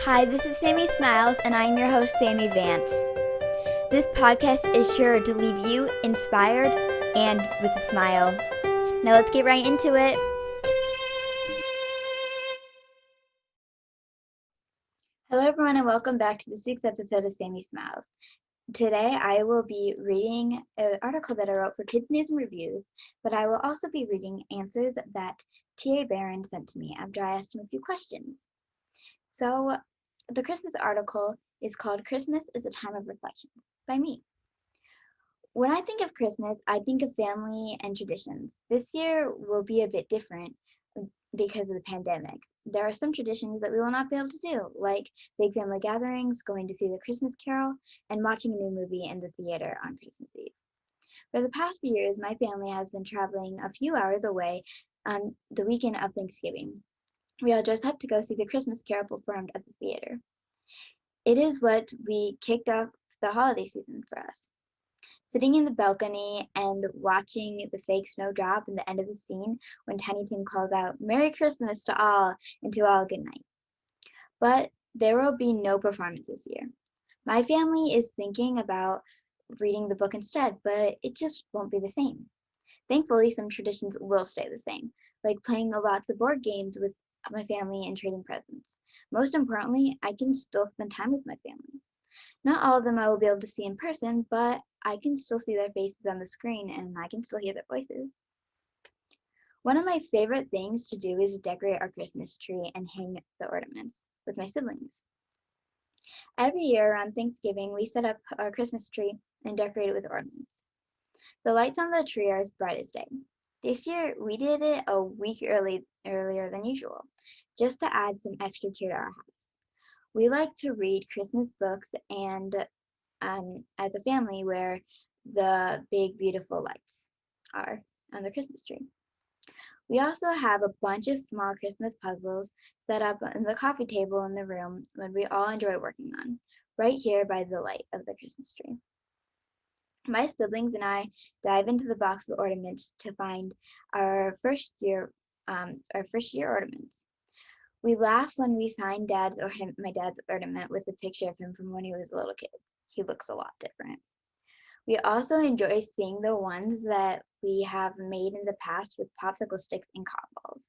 Hi, this is Sammie Smiles, and I'm your host, Sammie Vance. This podcast is sure to leave you inspired and with a smile. Now let's get right into it. Hello, everyone, and welcome back to the 6th episode of Sammie Smiles. Today, I will be reading an article that I wrote for Kids News and Reviews, but I will also be reading answers that T.A. Barron sent to me after I asked him a few questions. So, the Christmas article is called Christmas is a Time of Reflection by me. When I think of Christmas, I think of family and traditions. This year will be a bit different because of the pandemic. There are some traditions that we will not be able to do, like big family gatherings, going to see the Christmas Carol, and watching a new movie in the theater on Christmas Eve. For the past few years, my family has been traveling a few hours away on the weekend of Thanksgiving. We all dress up to go see the Christmas Carol performed at the theater. It is what we kicked off the holiday season for us. Sitting in the balcony and watching the fake snow drop in the end of the scene when Tiny Tim calls out, "Merry Christmas to all, and to all good night." But there will be no performance this year. My family is thinking about reading the book instead, but it just won't be the same. Thankfully, some traditions will stay the same, like playing lots of board games with my family and trading presents. Most importantly, I can still spend time with my family. Not all of them I will be able to see in person, but I can still see their faces on the screen and I can still hear their voices. One of my favorite things to do is decorate our Christmas tree and hang the ornaments with my siblings. Every year around Thanksgiving, we set up our Christmas tree and decorate it with ornaments. The lights on the tree are as bright as day. This year, we did it a week earlier than usual, just to add some extra cheer to our house. We like to read Christmas books and as a family where the big beautiful lights are on the Christmas tree. We also have a bunch of small Christmas puzzles set up on the coffee table in the room when we all enjoy working on, right here by the light of the Christmas tree. My siblings and I dive into the box of ornaments to find our first year ornaments. We laugh when we find my dad's ornament with a picture of him from when he was a little kid. He looks a lot different. We also enjoy seeing the ones that we have made in the past with popsicle sticks and cotton balls.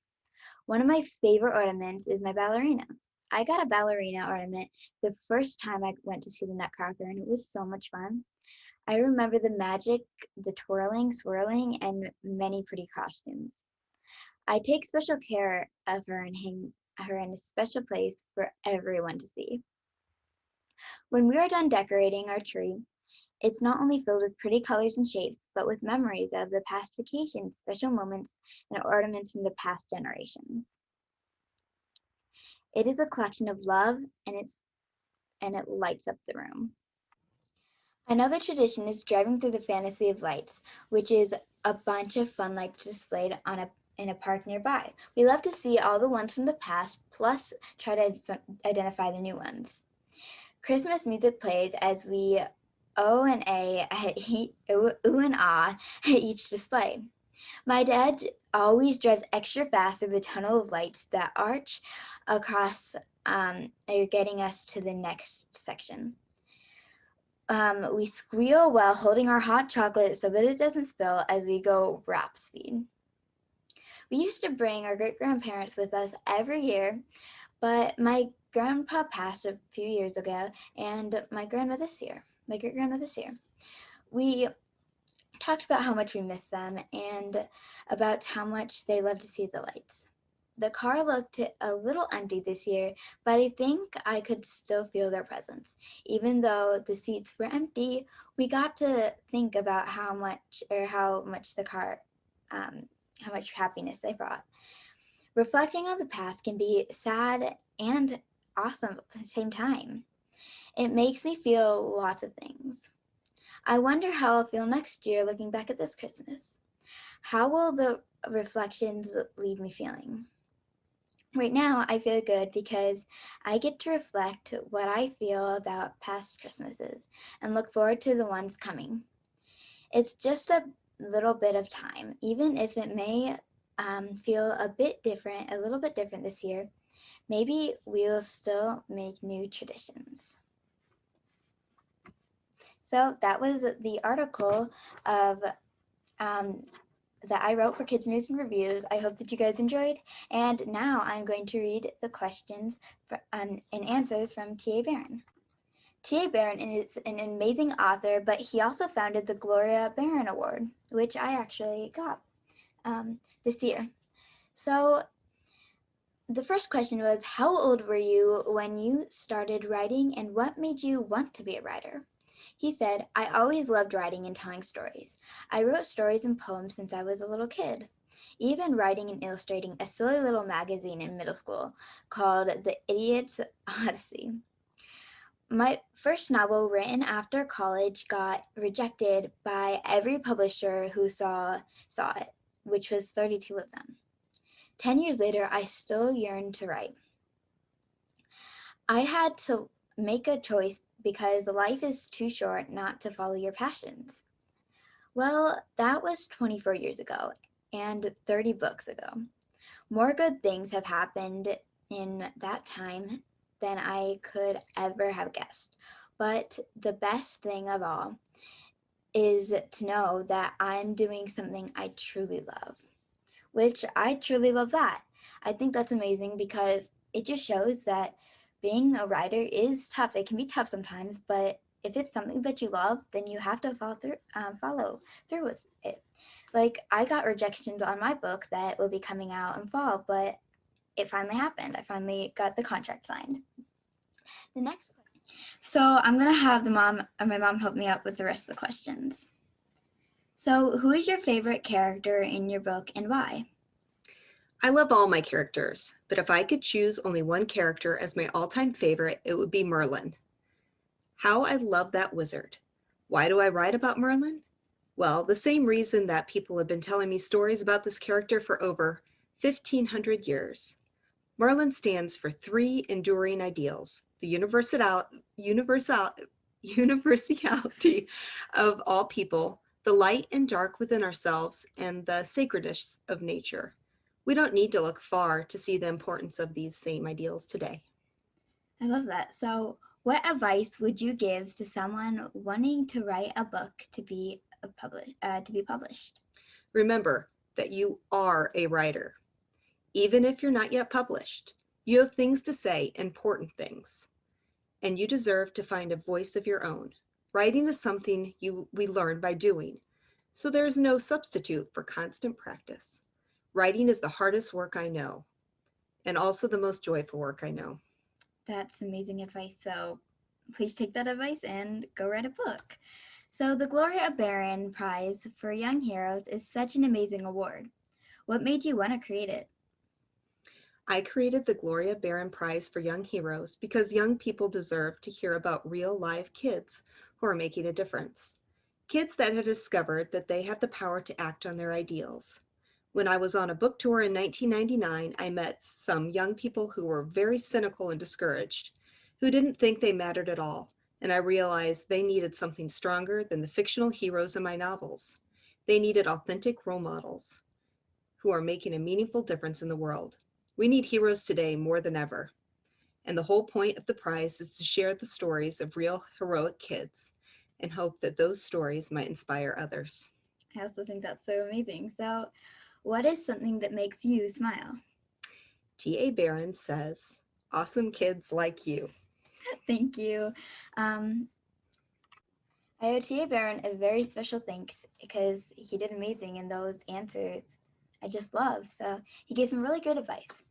One of my favorite ornaments is my ballerina. I got a ballerina ornament the first time I went to see the Nutcracker, and it was so much fun. I remember the magic, the twirling, swirling, and many pretty costumes. I take special care of her and hang her in a special place for everyone to see. When we are done decorating our tree, it's not only filled with pretty colors and shapes, but with memories of the past vacations, special moments, and ornaments from the past generations. It is a collection of love, and it lights up the room. Another tradition is driving through the Fantasy of Lights, which is a bunch of fun lights displayed in a park nearby. We love to see all the ones from the past, plus try to identify the new ones. Christmas music plays as we O and A ooh and ah at each display. My dad always drives extra fast through the tunnel of lights that arch across, getting us to the next section. We squeal while holding our hot chocolate so that it doesn't spill as we go rap speed. We used to bring our great-grandparents with us every year, but my grandpa passed a few years ago, and my great-grandma this year. We talked about how much we miss them and about how much they love to see the lights. The car looked a little empty this year, but I think I could still feel their presence. Even though the seats were empty, we got to think about how much how much happiness they brought. Reflecting on the past can be sad and awesome at the same time. It makes me feel lots of things. I wonder how I'll feel next year looking back at this Christmas. How will the reflections leave me feeling? Right now, I feel good because I get to reflect what I feel about past Christmases and look forward to the ones coming. It's just a little bit of time, even if it may feel a little bit different this year, Maybe we'll still make new traditions. So that was the article of that I wrote for Kids News and Reviews. I hope that you guys enjoyed. And now I'm going to read the questions and answers from T.A. Barron. T.A. Barron is an amazing author, but he also founded the Gloria Barron Award, which I actually got this year. So the first question was, how old were you when you started writing, and what made you want to be a writer? He said, I always loved writing and telling stories. I wrote stories and poems since I was a little kid. Even writing and illustrating a silly little magazine in middle school called The Idiot's Odyssey. My first novel, written after college, got rejected by every publisher who saw it, which was 32 of them. 10 years later, I still yearned to write. I had to make a choice because life is too short not to follow your passions. Well, that was 24 years ago and 30 books ago. More good things have happened in that time than I could ever have guessed. But the best thing of all is to know that I'm doing something I truly love, which I truly love that. I think that's amazing because it just shows that being a writer is tough. It can be tough sometimes, but if it's something that you love, then you have to follow through with it. Like, I got rejections on my book that will be coming out in fall, but it finally happened. I finally got the contract signed. The next question. So I'm gonna have my mom help me out with the rest of the questions. So, who is your favorite character in your book and why? I love all my characters, but if I could choose only one character as my all-time favorite, it would be Merlin. How I love that wizard. Why do I write about Merlin? Well, the same reason that people have been telling me stories about this character for over 1,500 years. Merlin stands for three enduring ideals: the universality of all people, the light and dark within ourselves, and the sacredness of nature. We don't need to look far to see the importance of these same ideals today. I love that. So, what advice would you give to someone wanting to write a book to be published? Remember that you are a writer. Even if you're not yet published, you have things to say, important things, and you deserve to find a voice of your own. Writing is something we learn by doing, so there is no substitute for constant practice. Writing is the hardest work I know, and also the most joyful work I know. That's amazing advice. So, please take that advice and go write a book. So, the Gloria Barron Prize for Young Heroes is such an amazing award. What made you want to create it? I created the Gloria Barron Prize for Young Heroes because young people deserve to hear about real live kids who are making a difference. Kids that have discovered that they have the power to act on their ideals. When I was on a book tour in 1999, I met some young people who were very cynical and discouraged, who didn't think they mattered at all, and I realized they needed something stronger than the fictional heroes in my novels. They needed authentic role models who are making a meaningful difference in the world. We need heroes today more than ever. And the whole point of the prize is to share the stories of real heroic kids and hope that those stories might inspire others. I also think that's so amazing. So, what is something that makes you smile? T.A. Barron says, awesome kids like you. Thank you. Um, I owe T.A. Barron a very special thanks because he did amazing in those answers I just love. So, he gave some really good advice.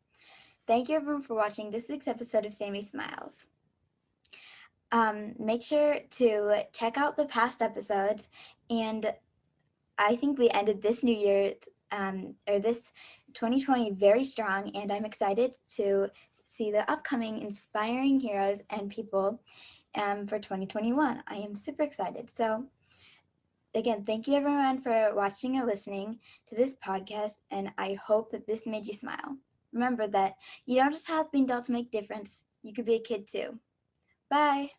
Thank you everyone for watching this week's episode of Sammie Smiles. Make sure to check out the past episodes, and I think we ended this new year or this 2020 very strong, and I'm excited to see the upcoming inspiring heroes and people for 2021. I am super excited. So again, thank you everyone for watching or listening to this podcast, and I hope that this made you smile. Remember that you don't just have been dealt to make difference, you could be a kid too. Bye.